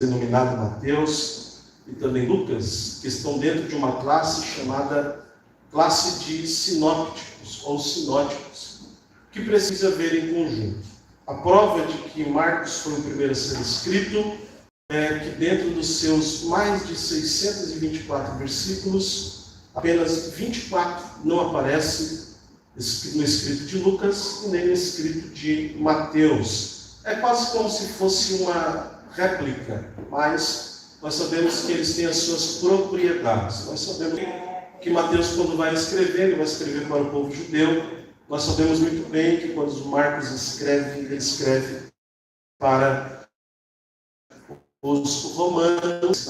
denominado Mateus e também Lucas, que estão dentro de uma classe chamada classe de sinópticos ou sinóticos, que precisa ver em conjunto. A prova de que Marcos foi o primeiro a ser escrito é que dentro dos seus mais de 624 versículos, apenas 24 não aparece no escrito de Lucas e nem no escrito de Mateus. É quase como se fosse uma réplica, mas nós sabemos que eles têm as suas propriedades. Nós sabemos que Mateus, quando vai escrever, ele vai escrever para o povo judeu. Nós sabemos muito bem que quando Marcos escreve, ele escreve para os romanos.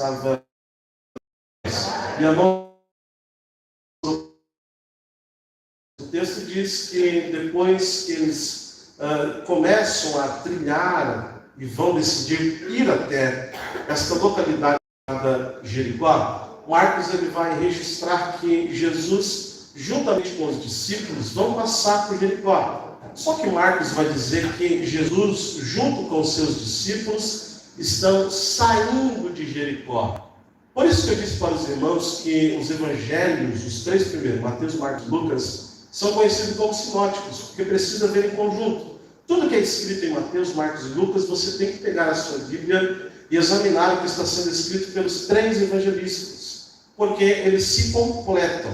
E o texto diz que depois que eles começam a trilhar e vão decidir ir até esta localidade chamada Jericó, Marcos ele vai registrar que Jesus, juntamente com os discípulos, vão passar por Jericó. Só que Marcos vai dizer que Jesus, junto com os seus discípulos, estão saindo de Jericó. Por isso que eu disse para os irmãos que os evangelhos, os três primeiros, Mateus, Marcos e Lucas, são conhecidos como sinóticos, porque precisa ver em conjunto. Tudo que é escrito em Mateus, Marcos e Lucas, você tem que pegar a sua Bíblia e examinar o que está sendo escrito pelos três evangelistas, porque eles se completam.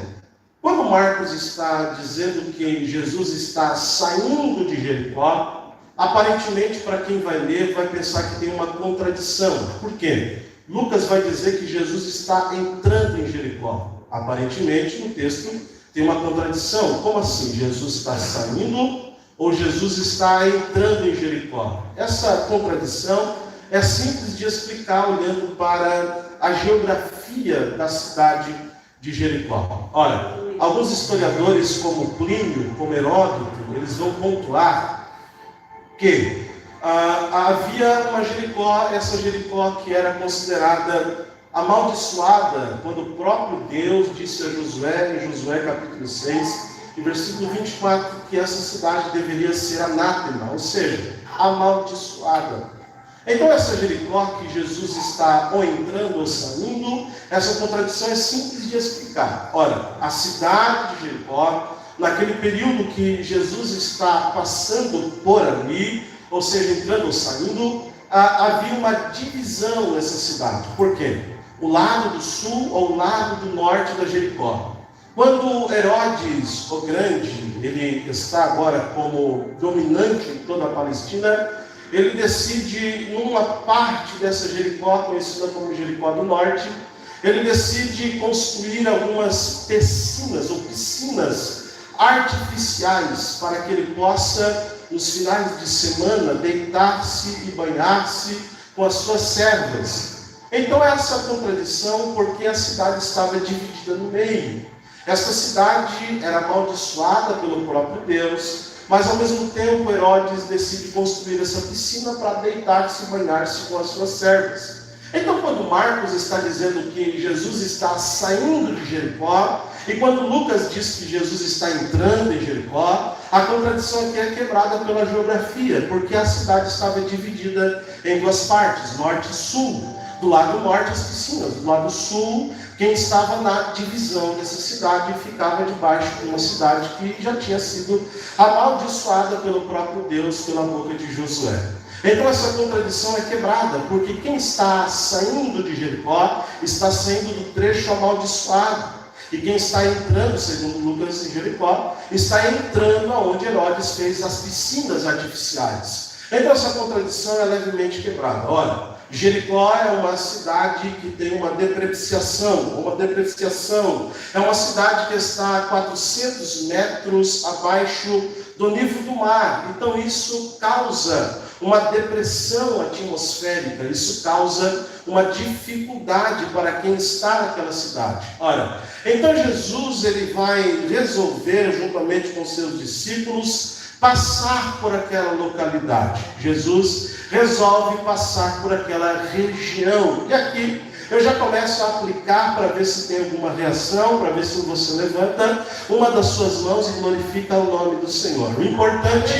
Quando Marcos está dizendo que Jesus está saindo de Jericó, aparentemente, para quem vai ler, vai pensar que tem uma contradição. Por quê? Lucas vai dizer que Jesus está entrando em Jericó. Aparentemente, no texto, tem uma contradição. Como assim? Jesus está saindo ou Jesus está entrando em Jericó? Essa contradição é simples de explicar olhando para a geografia da cidade de Jericó. Olha, alguns historiadores como Plínio, como Heródoto, eles vão pontuar que havia uma Jericó, essa Jericó que era considerada amaldiçoada, quando o próprio Deus disse a Josué, em Josué capítulo 6, em versículo 24, que essa cidade deveria ser anátema, ou seja, amaldiçoada. Então essa Jericó que Jesus está ou entrando ou saindo, essa contradição é simples de explicar. Ora, a cidade de Jericó, naquele período que Jesus está passando por ali, ou seja, entrando ou saindo, havia uma divisão nessa cidade. Por quê? O lado do sul ou o lado do norte da Jericó. Quando Herodes, o Grande, ele está agora como dominante em toda a Palestina, ele decide, numa parte dessa Jericó, conhecida como Jericó do Norte, ele decide construir algumas piscinas ou piscinas artificiais para que ele possa, nos finais de semana, deitar-se e banhar-se com as suas servas. Então essa contradição, porque a cidade estava dividida no meio. Esta cidade era amaldiçoada pelo próprio Deus, mas ao mesmo tempo Herodes decide construir essa piscina para deitar-se e banhar-se com as suas servas. Então quando Marcos está dizendo que Jesus está saindo de Jericó, e quando Lucas diz que Jesus está entrando em Jericó, a contradição aqui é quebrada pela geografia, porque a cidade estava dividida em duas partes, norte e sul. Do lado norte as piscinas, do lado sul, quem estava na divisão dessa cidade ficava debaixo de uma cidade que já tinha sido amaldiçoada pelo próprio Deus pela boca de Josué. Então essa contradição é quebrada, porque quem está saindo de Jericó está saindo do trecho amaldiçoado. E quem está entrando, segundo Lucas, em Jericó, está entrando aonde Herodes fez as piscinas artificiais. Então essa contradição é levemente quebrada. Olha, Jericó é uma cidade que tem uma depreciação. É uma cidade que está a 400 metros abaixo do nível do mar. Então isso causa uma depressão atmosférica, isso causa uma dificuldade para quem está naquela cidade. Ora, então Jesus ele vai resolver, juntamente com seus discípulos, passar por aquela localidade. Jesus resolve passar por aquela região. E aqui eu já começo a aplicar para ver se tem alguma reação, para ver se você levanta uma das suas mãos e glorifica o nome do Senhor. O importante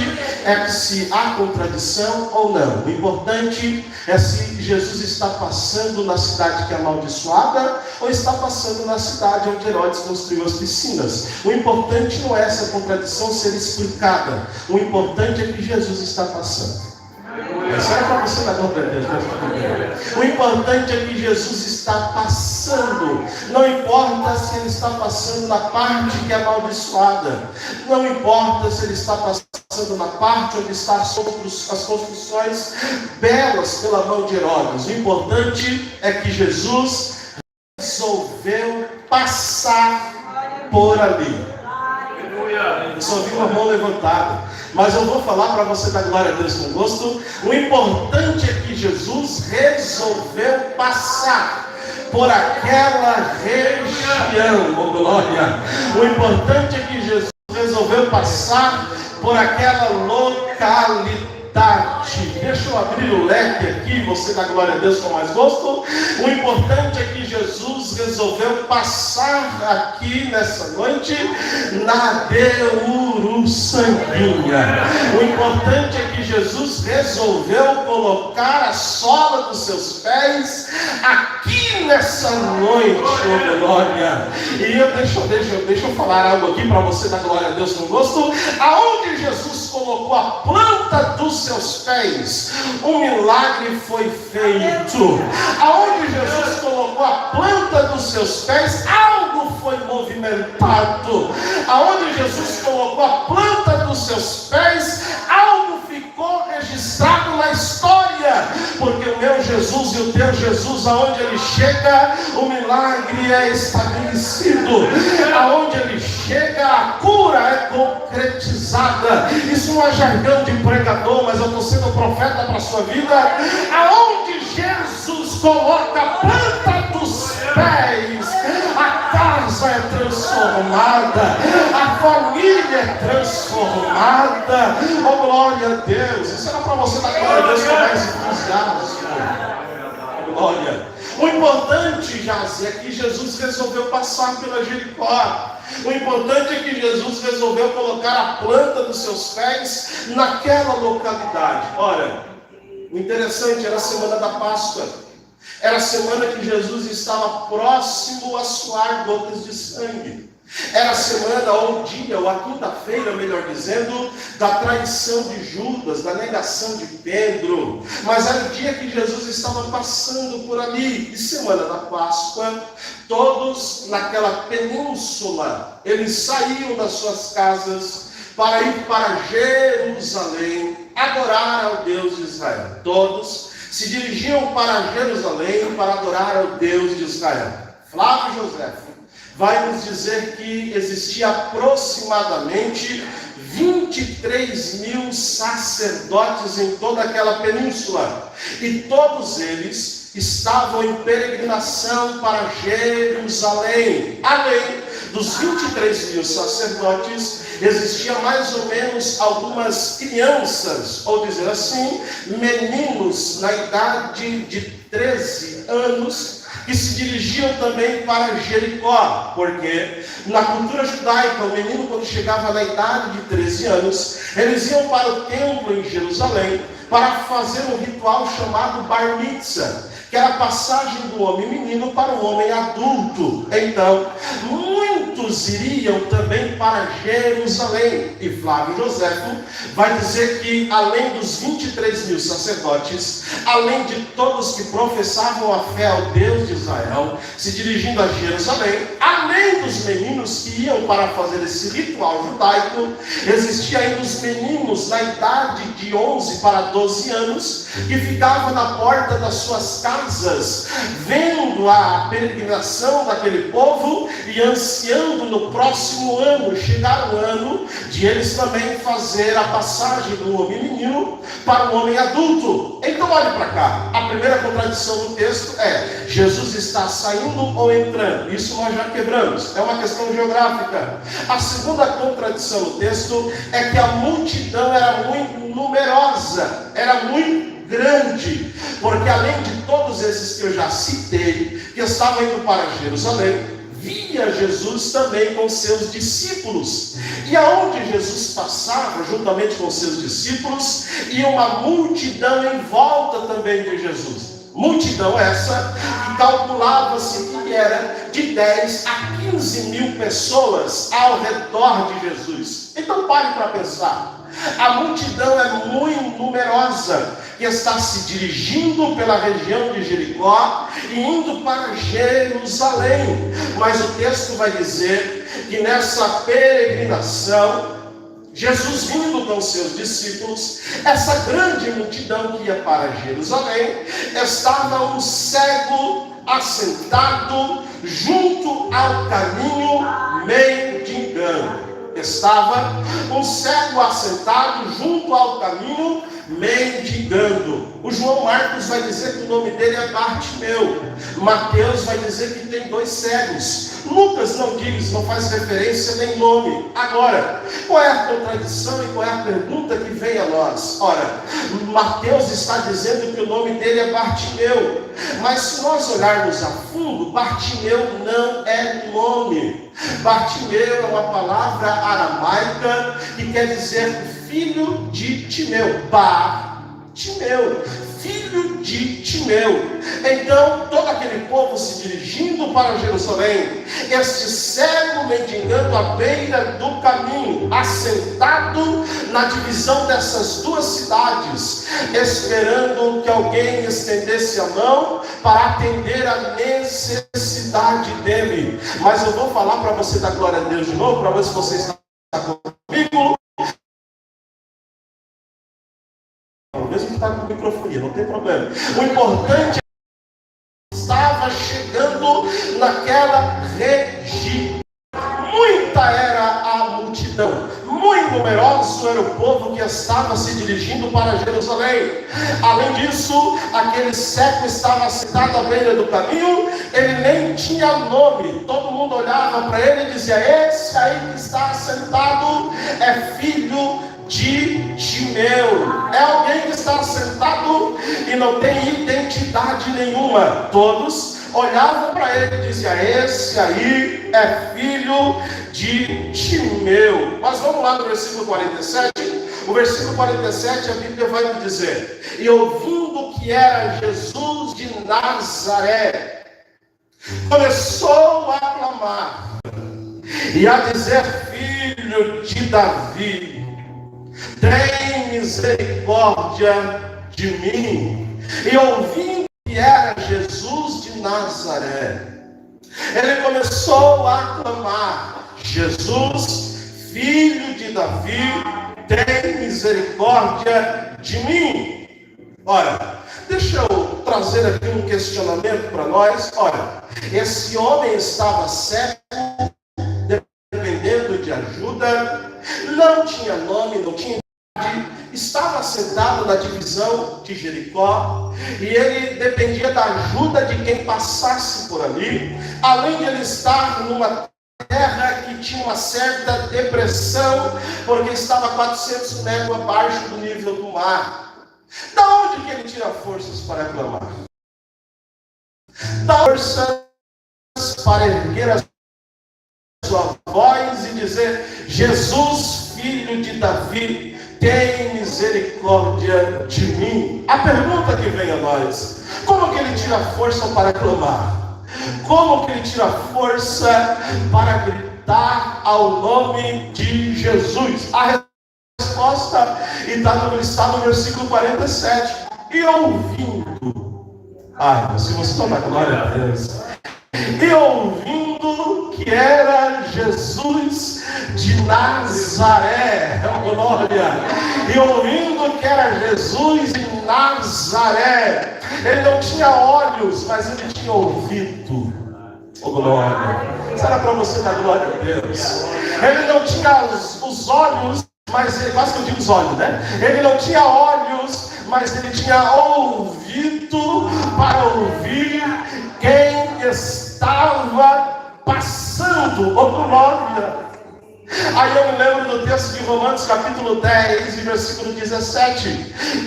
é que se há contradição ou não. O importante é se Jesus está passando na cidade que é amaldiçoada ou está passando na cidade onde Herodes construiu as piscinas. O importante não é essa contradição ser explicada. O importante é que Jesus está passando. Será para você dar glória a Deus? O importante é que Jesus está passando. Não importa se ele está passando na parte que é amaldiçoada. Não importa se ele está passando na parte onde estão as construções belas pela mão de Herodes. O importante é que Jesus resolveu passar por ali. Eu só vi uma mão levantada, mas eu vou falar para você dar glória a Deus com gosto. O importante é que Jesus resolveu passar por aquela região, oh glória. O importante é que Jesus resolveu passar por aquela localidade. Deixa eu abrir o leque aqui, você dá glória a Deus com mais gosto. O importante é que Jesus resolveu passar aqui nessa noite na Deuruçanguinha. O importante é que Jesus resolveu colocar a sola dos seus pés aqui nessa noite, oh glória. E deixa eu falar algo aqui para você dar glória a Deus com gosto. Aonde Jesus colocou a planta dos seus pés, um milagre foi feito. Aonde Jesus colocou a planta dos seus pés, algo foi movimentado. Aonde Jesus colocou a planta dos seus pés, algo ficou registrado na história. Porque o meu Jesus e o teu Jesus, aonde ele chega, o milagre é estabelecido. Aonde ele chega, a cura é concretizada. Isso não é jargão de pregador, mas eu estou sendo profeta para a sua vida. Aonde Jesus coloca a planta dos pés, a casa é transformada, a família é transformada. Oh glória a Deus. Isso era para você dar glória a Deus com mais entusiasmo. Glória. O importante, Jazi, é que Jesus resolveu passar pela Jericó. O importante é que Jesus resolveu colocar a planta dos seus pés naquela localidade. Olha, o interessante era a semana da Páscoa. Era a semana que Jesus estava próximo a suar gotas de sangue. Era a semana, ou o dia, ou a quinta-feira, melhor dizendo, da traição de Judas, da negação de Pedro. Mas era o dia que Jesus estava passando por ali. E semana da Páscoa, todos naquela península, eles saíam das suas casas para ir para Jerusalém, adorar ao Deus de Israel. Todos se dirigiam para Jerusalém para adorar ao Deus de Israel. Flávio José vai nos dizer que existia aproximadamente 23 mil sacerdotes em toda aquela península. E todos eles estavam em peregrinação para Jerusalém. Além dos 23 mil sacerdotes, existia mais ou menos algumas crianças, ou dizer assim, meninos na idade de 13 anos, que se dirigiam também para Jericó, porque na cultura judaica, o menino quando chegava na idade de 13 anos, eles iam para o templo em Jerusalém para fazer um ritual chamado Bar Mitzvah, que era a passagem do homem menino para o homem adulto. Então, muitos iriam também para Jerusalém. E Flávio Joséfo vai dizer que, além dos 23 mil sacerdotes, além de todos que professavam a fé ao Deus de Israel, se dirigindo a Jerusalém, além dos meninos que iam para fazer esse ritual judaico, existia ainda os meninos na idade de 11 para 12 anos, que ficavam na porta das suas casas, vendo a peregrinação daquele povo e ansiando no próximo ano, chegar o ano de eles também fazer a passagem do homem menino para o homem adulto. Então olhe para cá, a primeira contradição do texto é: Jesus está saindo ou entrando? Isso nós já quebramos, é uma questão geográfica. A segunda contradição do texto é que a multidão era muito numerosa, era muito grande, porque além de todos esses que eu já citei, que estavam indo para Jerusalém, via Jesus também com seus discípulos. E aonde Jesus passava, juntamente com seus discípulos, ia uma multidão em volta também de Jesus. Multidão essa que calculava-se que era de 10 a 15 mil pessoas ao redor de Jesus. Então pare para pensar. A multidão é muito numerosa, que está se dirigindo pela região de Jericó e indo para Jerusalém. Mas o texto vai dizer que nessa peregrinação, Jesus vindo com seus discípulos, essa grande multidão que ia para Jerusalém, estava um cego assentado junto ao caminho mendigando. Estava um cego assentado junto ao caminho mendigando. O João Marcos vai dizer que o nome dele é Bartimeu. Mateus vai dizer que tem 2 cegos. Lucas não diz, não faz referência nem nome. Agora, qual é a contradição e qual é a pergunta que vem a nós? Ora, Mateus está dizendo que o nome dele é Bartimeu. Mas se nós olharmos a fundo, Bartimeu não é nome. Bartimeu é uma palavra aramaica que quer dizer filho de Timeu. Bartimeu, filho de Timeu. Então, todo aquele povo se dirigindo para Jerusalém, este cego mendigando à beira do caminho, assentado na divisão dessas 2 cidades, esperando que alguém estendesse a mão para atender a necessidade dele. Mas eu vou falar para você da glória a Deus de novo, para ver se você está comigo. Mesmo que está com microfone, não tem problema. O importante é que estava chegando naquela região. Muita era a multidão, muito numeroso era o povo que estava se dirigindo para Jerusalém. Além disso, aquele cego estava sentado à beira do caminho, ele nem tinha nome. Todo mundo olhava para ele e dizia: esse aí que está sentado é filho de Timeu. É alguém que está sentado e não tem identidade nenhuma. Todos olhavam para ele e diziam: esse aí é filho de Timeu. Mas vamos lá no versículo 47. O versículo 47, a Bíblia vai me dizer: e ouvindo que era Jesus de Nazaré, começou a clamar e a dizer: filho de Davi, tem misericórdia de mim. E ouvindo que era Jesus de Nazaré, ele começou a clamar: Jesus, filho de Davi, tem misericórdia de mim. Ora, deixa eu trazer aqui um questionamento para nós. Ora, esse homem estava cego, dependendo de ajuda, não tinha nome, não tinha idade, estava sentado na divisão de Jericó, e ele dependia da ajuda de quem passasse por ali, além de ele estar numa terra que tinha uma certa depressão, porque estava 400 metros abaixo do nível do mar. Da onde que ele tira forças para clamar? Dá forças para erguer a sua voz e dizer: Jesus, filho de Davi, tem misericórdia de mim. A pergunta que vem a nós: como que ele tira força para clamar? Como que ele tira força para gritar ao nome de Jesus? A resposta está no versículo 47. E ouvindo, se você tomar glória a Deus, e ouvindo que era Jesus de Nazaré, glória, e ouvindo que era Jesus de Nazaré, ele não tinha olhos, mas ele tinha ouvido, glória. Será para você dar glória a Deus? Ele não tinha os olhos, mas ele, quase que eu digo os olhos, né? Ele não tinha olhos, mas ele tinha ouvido para ouvir quem estava passando, glória. Aí eu me lembro do texto de Romanos capítulo 10 e versículo 17,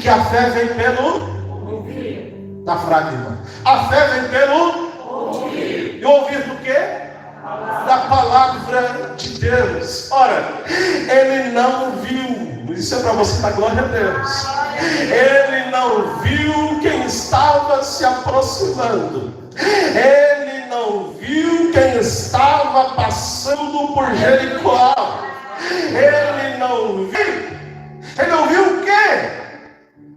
que a fé vem pelo ouvir. Tá fraco, irmão. A fé vem pelo ouvir. E ouvir do quê? Da palavra de Deus. Ora, ele não viu, isso é para você dar glória a Deus, ele não viu quem estava se aproximando, ele não viu quem estava passando por Jericó, ele não viu o quê?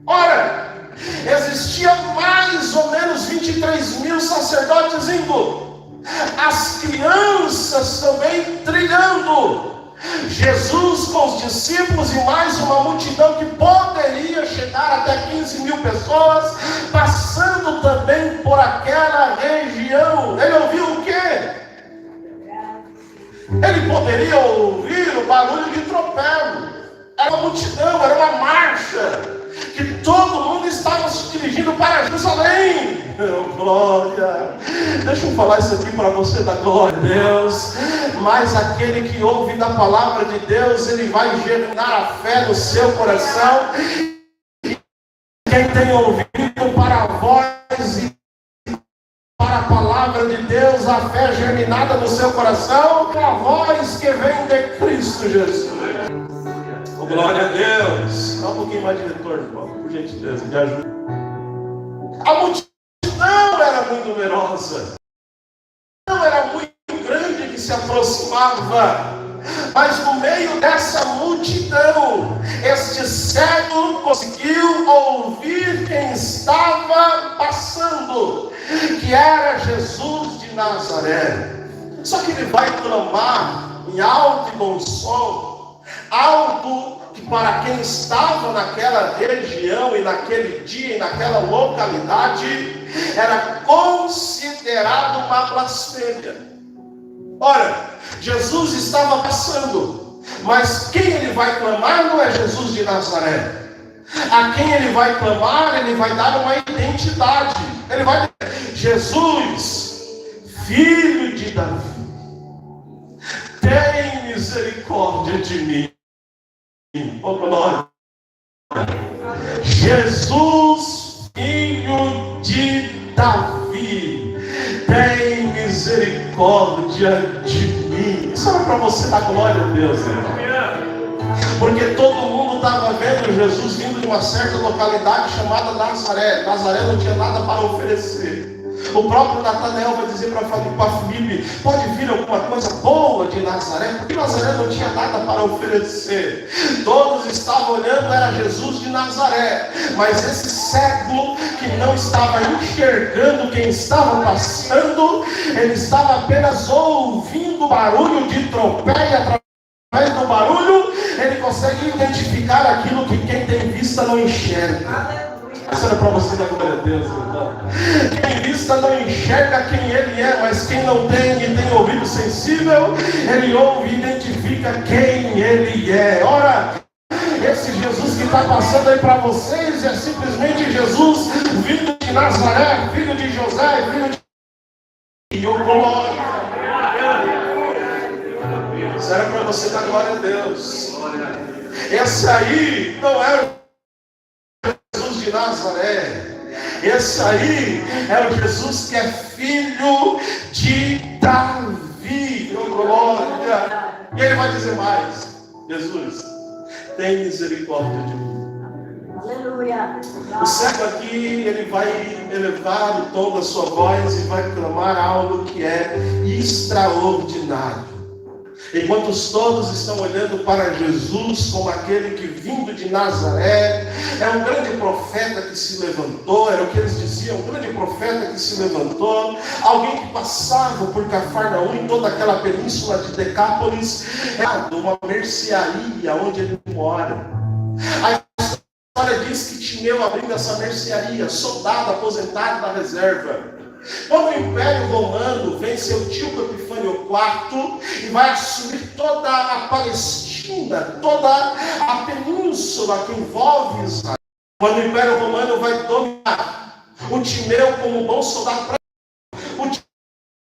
Ora, existia mais ou menos 23 mil sacerdotes indo, as crianças também trilhando, Jesus com os discípulos e mais uma multidão que poderia chegar até 15 mil pessoas, passando também por aquela região. Ele ouviu o quê? Ele poderia ouvir o barulho de tropel. Era uma multidão, era uma marcha, que todo mundo estava se dirigindo para Jerusalém. Oh, glória! Deixa eu falar isso aqui para você, da glória a Deus. Mas aquele que ouve da palavra de Deus, ele vai germinar a fé no seu coração. Quem tem ouvido para a voz e para a palavra de Deus, a fé germinada no seu coração, é a voz que vem de Cristo Jesus. Oh, glória a Deus! Dá um pouquinho mais de retorno, por gentileza, me ajuda. A multidão era muito numerosa, não era muito grande que se aproximava, mas no meio dessa multidão, este cego conseguiu ouvir quem estava passando, que era Jesus de Nazaré. Só que ele vai clamar em alto e bom som, algo que para quem estava naquela região e naquele dia e naquela localidade era considerado uma blasfêmia. Ora, Jesus estava passando, mas quem ele vai clamar não é Jesus de Nazaré. A quem ele vai clamar, ele vai dar uma identidade. Ele vai dizer: Jesus, filho de Davi, tem misericórdia de mim. Oh, glória. Jesus, filho de Davi, tem misericórdia de mim. Isso era para você dar glória a Deus, irmão. Porque todo mundo estava vendo Jesus vindo de uma certa localidade chamada Nazaré. Nazaré não tinha nada para oferecer. O próprio Natanael vai dizer para Filipe: pode vir alguma coisa boa de Nazaré? Porque Nazaré não tinha nada para oferecer. Todos estavam olhando, era Jesus de Nazaré. Mas esse cego que não estava enxergando quem estava passando, ele estava apenas ouvindo o barulho de tropel, e através do barulho ele consegue identificar aquilo que quem tem vista não enxerga. Isso era para você dar glória a Deus, irmão. Quem vista não enxerga quem ele é, mas quem não tem e tem ouvido sensível, ele ouve e identifica quem ele é. Ora, esse Jesus que está passando aí para vocês é simplesmente Jesus vindo de Nazaré, filho de José, filho de glória. Isso era para você dar glória a Deus. Esse aí não é o Jesus de Nazaré. Esse aí é o Jesus que é filho de Davi. Oh, glória. E ele vai dizer mais: Jesus, tem misericórdia de mim. Aleluia. O cego aqui, ele vai elevar o tom da sua voz e vai clamar algo que é extraordinário. Enquanto todos estão olhando para Jesus como aquele que vindo de Nazaré, é um grande profeta que se levantou, era o que eles diziam, um grande profeta que se levantou, alguém que passava por Cafarnaum, em toda aquela península de Decápolis, uma mercearia onde ele mora. A história diz que Timeu abrindo essa mercearia, soldado aposentado da reserva. Quando o Império Romano vence o Antíoco Epifânio IV e vai assumir toda a Palestina, toda a península que envolve Israel. Quando o Império Romano vai dominar, o Timeu, como bom soldado, o Timeu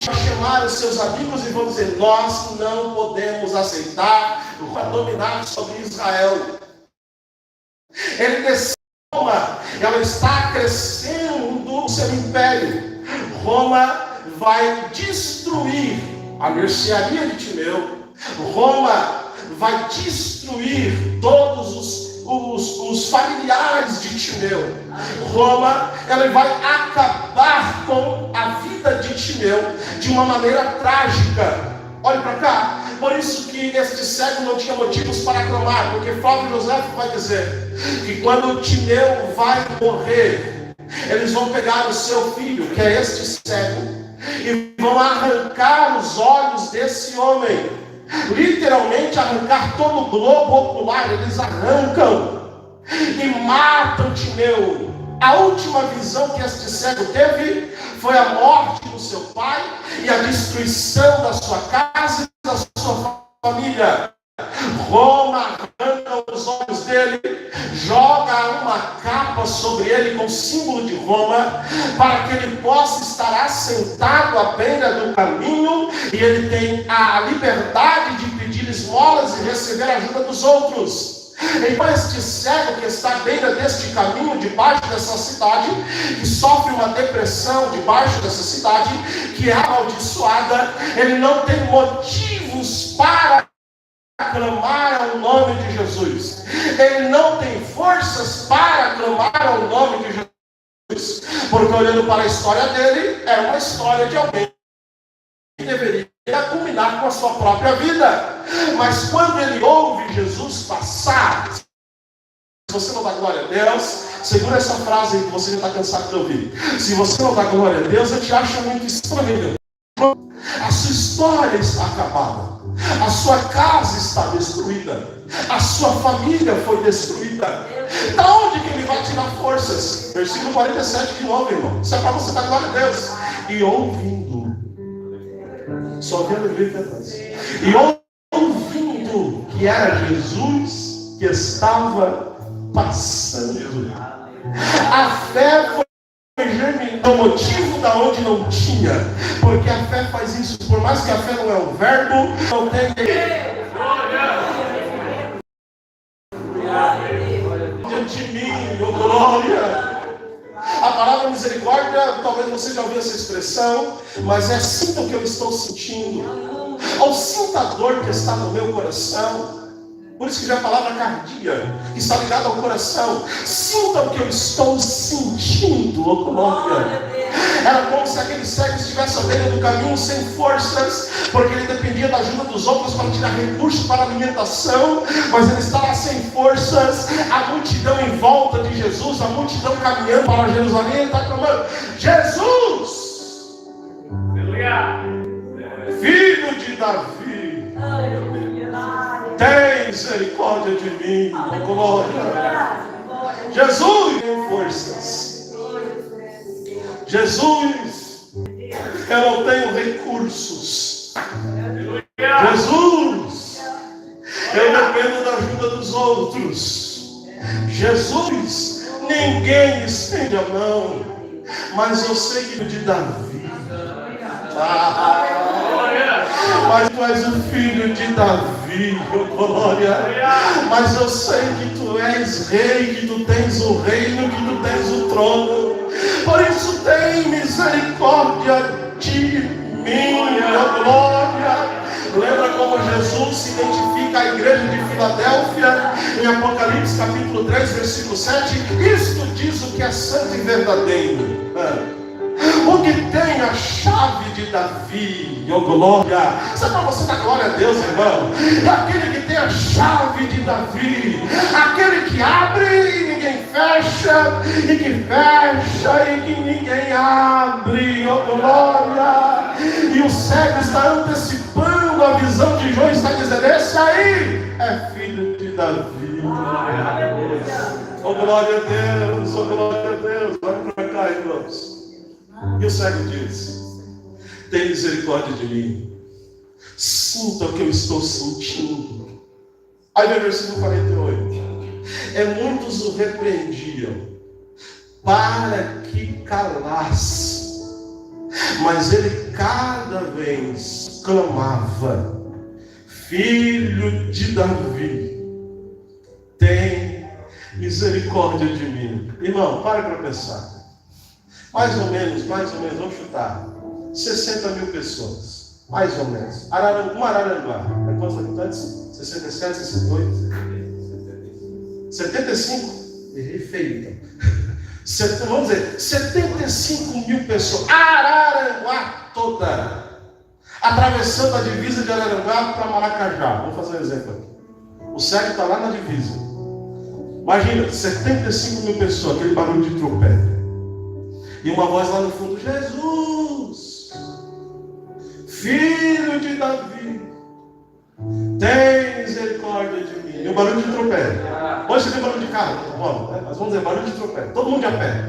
vai chamar chamar os seus amigos e vão dizer: nós não podemos aceitar dominar sobre Israel. Ele desceu a Roma, ela está crescendo o seu império. Roma vai destruir a mercearia de Timeu. Roma vai destruir todos os familiares de Timeu. Roma, ela vai acabar com a vida de Timeu de uma maneira trágica. Olhe para cá. Por isso que este cego não tinha motivos para clamar, porque Flávio José vai dizer que quando Timeu vai morrer, eles vão pegar o seu filho, que é este cego, e vão arrancar os olhos desse homem. Literalmente arrancar todo o globo ocular. Eles arrancam e matam Timeu. A última visão que este cego teve foi a morte do seu pai e a destruição da sua casa e da sua família. Roma arranca os olhos dele, joga uma capa sobre ele com o símbolo de Roma, para que ele possa estar assentado à beira do caminho e ele tem a liberdade de pedir esmolas e receber a ajuda dos outros. Então este cego que está à beira deste caminho, debaixo dessa cidade, que sofre uma depressão debaixo dessa cidade, que é amaldiçoada, ele não tem motivos para clamar ao nome de Jesus. Ele não tem forças para clamar ao nome de Jesus, porque olhando para a história dele, é uma história de alguém que deveria culminar com a sua própria vida. Mas quando ele ouve Jesus passar, se você não dá glória a Deus, segura essa frase aí que você já está cansado de ouvir. Se você não dá glória a Deus, eu te acho muito estranho. A sua história está acabada. A sua casa está destruída. A sua família foi destruída. Da onde que ele vai tirar forças? Versículo 47 de novo, irmão. Isso é para você dar glória a Deus. E ouvindo, só vi alegria que atrás. E ouvindo que era Jesus que estava passando, a fé foi germinar o motivo da onde não tinha, porque a fé faz isso. Por mais que a fé não é um verbo, não tem de mim, oh glória. A palavra misericórdia, talvez você já ouviu essa expressão, mas é sinta o que eu estou sentindo, ou sinta a dor que está no meu coração. Por isso que já a palavra cardia, que está ligada ao coração. Sinta o que eu estou sentindo, oh glória. Era como se aquele cego estivesse à beira do caminho sem forças, porque ele dependia da ajuda dos outros para tirar recursos para a alimentação, mas ele estava sem forças. A multidão em volta de Jesus, a multidão caminhando para Jerusalém, ele está clamando: Jesus, filho de Davi, tem misericórdia de mim, oh glória. Jesus tem forças. Jesus, eu não tenho recursos. Jesus, eu dependo da ajuda dos outros. Jesus, ninguém estende a mão, mas eu sei que de Davi. Mas tu és o filho de Davi, oh glória. Mas eu sei que tu és rei, que tu tens o reino, que tu tens o trono. Por isso tem misericórdia de mim, oh glória. Lembra como Jesus se identifica à igreja de Filadélfia em Apocalipse capítulo 3, versículo 7? Isto diz o que é santo e verdadeiro. O que tem a chave de Davi, oh glória. Isso é para você dar glória a Deus, irmão. É aquele que tem a chave de Davi, aquele que abre e ninguém fecha, e que fecha e que ninguém abre, oh glória. E o cego está antecipando a visão de João, está dizendo: esse aí é filho de Davi. Oh glória a Deus, oh glória a Deus. Vai para cá, irmãos. E o cego diz: tem misericórdia de mim. Sinta o que eu estou sentindo. Aí vem o versículo 48. Muitos o repreendiam para que calasse, mas ele cada vez clamava: Filho de Davi, tem misericórdia de mim. Irmão, pare para pensar. Mais ou menos, vamos chutar, 60 mil pessoas, mais ou menos. Araranguá, é quantos habitantes? 67, 68? 75? Errei feio, então. Vamos dizer, 75 mil pessoas. Araranguá toda. Atravessando a divisa de Araranguá para Maracajá. Vamos fazer um exemplo aqui. O cego está lá na divisa. Imagina, 75 mil pessoas, aquele barulho de trompete. E uma voz lá no fundo: Jesus, Filho de Davi, tem misericórdia de mim. E o barulho de trompete. Hoje você tem barulho de carro, mas vamos dizer, barulho de trompete. Todo mundo de a pé.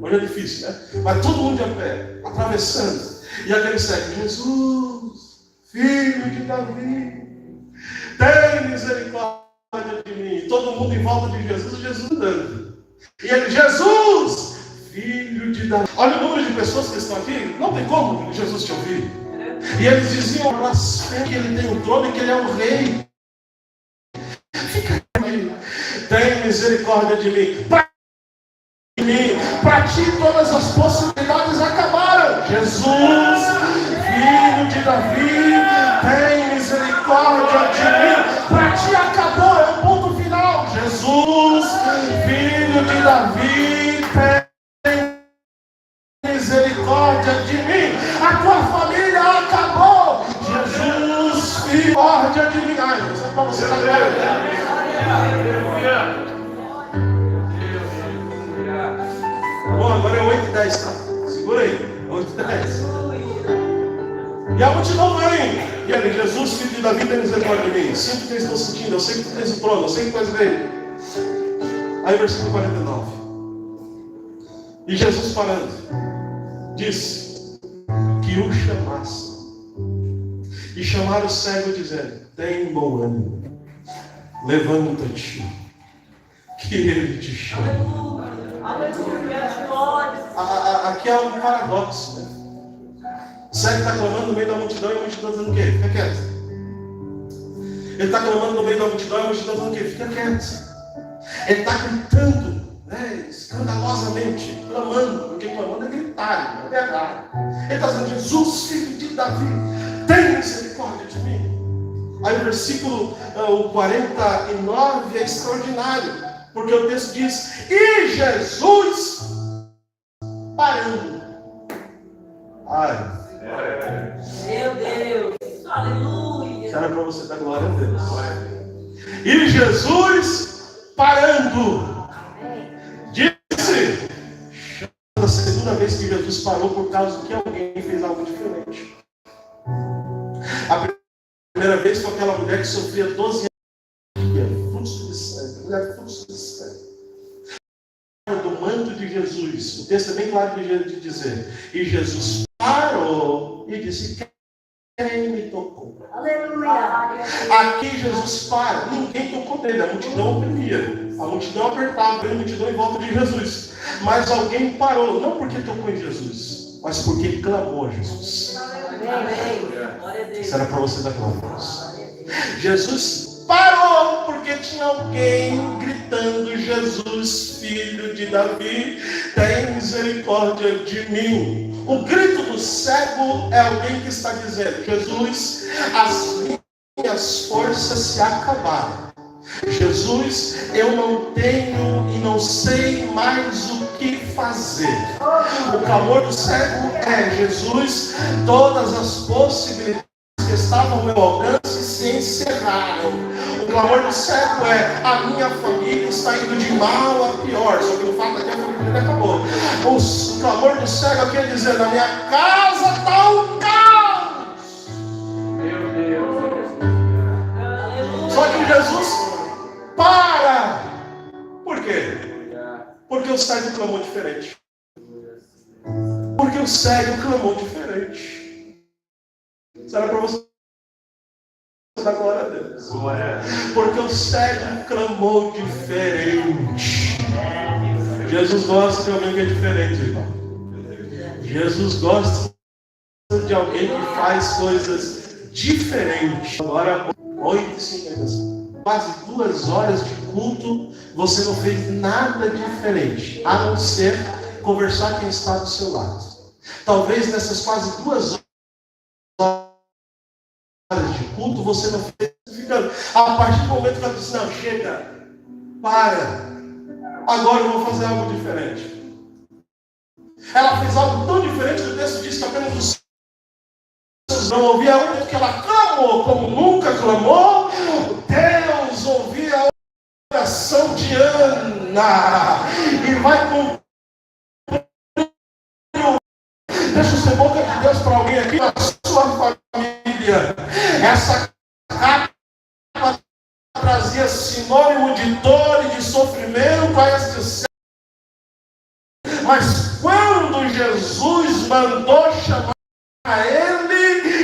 Hoje é difícil, né? Mas todo mundo de a pé, atravessando. E aquele cego: Jesus, Filho de Davi, tem misericórdia de mim. E todo mundo em volta de Jesus, e Jesus andando. E ele: Jesus, Filho de Davi. Olha o número de pessoas que estão aqui. Não tem como Jesus te ouvir. E eles diziam que ele tem um trono e que ele é um rei. Fica aí. Tem misericórdia de mim. Para ti todas as possibilidades acabaram. Jesus, Filho de Davi, tem misericórdia de mim. Para ti acabou, é o ponto final. Jesus, Filho de Davi, tem misericórdia de mim. A tua família acabou. Jesus, misericórdia de mim. Ai, isso é para você na glória. Bom, agora é 8h10, tá? Segura aí, 8h10. E a multidão vem. E ali: Jesus, Filho de Davi, tem misericórdia de mim. Sinto o que eu estou sentindo, eu sei que tu tens o trono, eu sei que tu és rei. Aí versículo 49. E Jesus, parando, disse que o chamasse. E chamaram o cego, dizendo: tem bom ânimo, levanta-te, que ele te chama. Aqui é um paradoxo, né? O cego está clamando no meio da multidão e a multidão dizendo o quê? Fica quieto. Ele está clamando no meio da multidão e a multidão dizendo o quê? Fica quieto. Ele está gritando, né, escandalosamente, clamando, porque clamando é gritar, não é verdade. Ele está dizendo: Jesus, Filho de Davi, tem misericórdia de mim. Aí o versículo 49 é extraordinário. Porque o texto diz: e Jesus parando. Ai. Meu Deus. Aleluia. Será para você dar glória a Deus. E Jesus parando. Disse. A segunda vez que Jesus parou por causa que alguém fez algo diferente. A primeira vez foi aquela mulher que sofria 12 anos. Fluxo de sangue. Mulher fluxo de sangue. Do manto de Jesus. O texto é bem claro de dizer. E Jesus parou e disse: quem me tocou? Aleluia. Aqui Jesus para. Ninguém tocou nele. A multidão oprimia. A multidão apertava. A multidão em volta de Jesus. Mas alguém parou. Não porque tocou em Jesus, mas porque clamou a Jesus. Isso era para você dar glória a Deus. Jesus parou porque tinha alguém gritando: Jesus, Filho de Davi, tem misericórdia de mim. O grito do cego é alguém que está dizendo: Jesus, as minhas forças se acabaram. Jesus, eu não tenho e não sei mais o que fazer. O clamor do cego é: Jesus, todas as possibilidades que estavam ao meu alcance se encerraram. O clamor do cego é: a minha família está indo de mal a pior. Só que o fato é que a família acabou. O clamor do cego aqui é dizendo: a minha casa está um caos. Meu Deus. Só que Jesus para. Por quê? Porque o cego clamou diferente. Porque o cego clamou diferente. Será para você dar glória a Deus? Porque o cego clamou diferente. Jesus gosta de alguém que é diferente, irmão. Jesus gosta de alguém que faz coisas diferentes. Agora, 8h55. Quase 2 horas de culto, você não fez nada diferente, a não ser conversar com quem está do seu lado. Talvez nessas quase 2 horas de culto, você não fez ficando. A partir do momento que ela disse, não, chega, para, agora eu vou fazer algo diferente. Ela fez algo tão diferente que o texto diz que apenas os seus não ouvia o momento que ela clamou como nunca clamou. Deus ouvia a oração de Ana e vai cumprir. Deixa eu ser boca de Deus para alguém aqui na sua família. Essa capa trazia sinônimo de dor e de sofrimento a este céu. Mas quando Jesus mandou chamar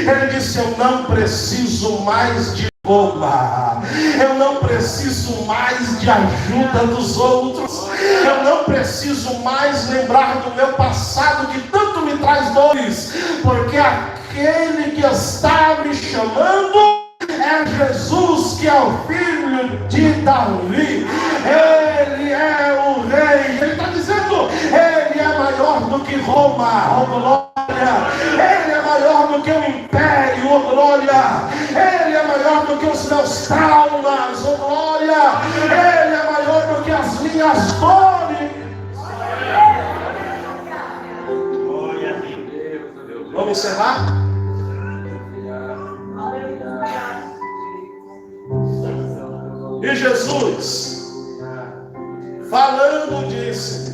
ele disse, eu não preciso mais de roupa, eu não preciso mais de ajuda dos outros, eu não preciso mais lembrar do meu passado que tanto me traz dores, porque aquele que está me chamando é Jesus, que é o filho de Davi. Ele é o rei. Ele está dizendo, ele é maior do que Roma, oh glória. Ele é maior do que o império, oh glória. Ele é maior do que os meus traumas, oh glória. Ele é maior do que as minhas dores. Vamos encerrar? E Jesus, falando, disse,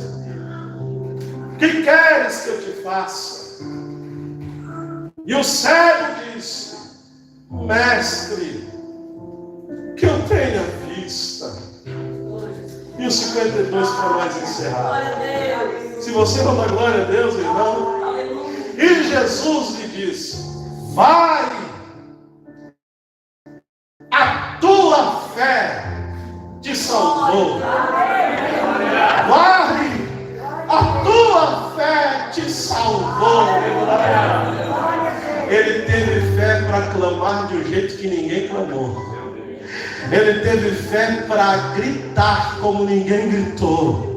que queres que eu te faça? E o cego disse, mestre, que eu tenha vista. E o 52 para nós encerrar. Se você não dá glória a Deus, irmão. E Jesus lhe disse, vai, a tua fé te salvou. Vai, a tua fé te salvou. Ele teve fé para clamar de um jeito que ninguém clamou. Ele teve fé para gritar como ninguém gritou.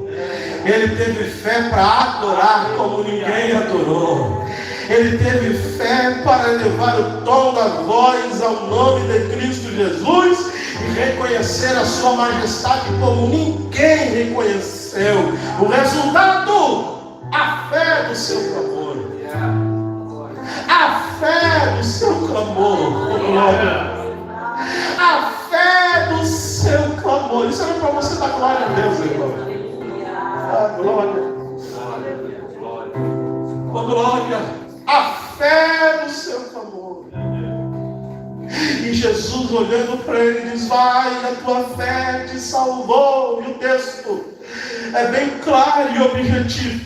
Ele teve fé para adorar como ninguém adorou. Ele teve fé para elevar o tom da voz ao nome de Cristo Jesus e reconhecer a sua majestade como ninguém reconheceu. O resultado, a fé do seu clamor. A fé do seu clamor. A fé do seu clamor. Isso era para você dar glória a Deus, irmão. Ah, glória. Oh, glória. A fé do seu clamor. E Jesus olhando para ele diz, vai, a tua fé te salvou. E o texto é bem claro e objetivo.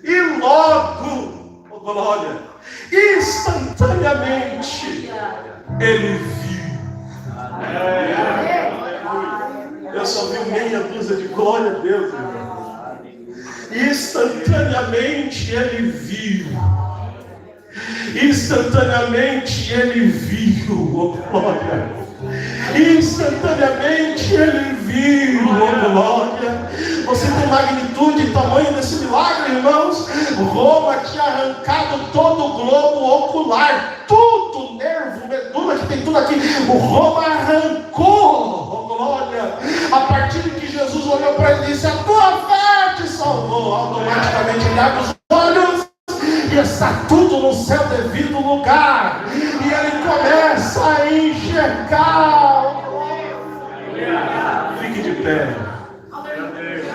E logo, oh glória, instantaneamente ele viu. Eu só vi meia dúzia de glória a Deus, irmão. Instantaneamente ele viu. Instantaneamente ele viu, oh glória. Instantaneamente ele viu, oh glória. Você tem magnitude e tamanho desse milagre, irmãos? Roma tinha arrancado todo o globo ocular, tudo, nervo, medula, que tem tudo aqui. O Roma arrancou, oh glória. A partir de que Jesus olhou para ele e disse, a tua fé te salvou. Automaticamente ele abre os olhos e está tudo no seu devido lugar. E ele começa a enxergar. Fique de pé. Aleluia.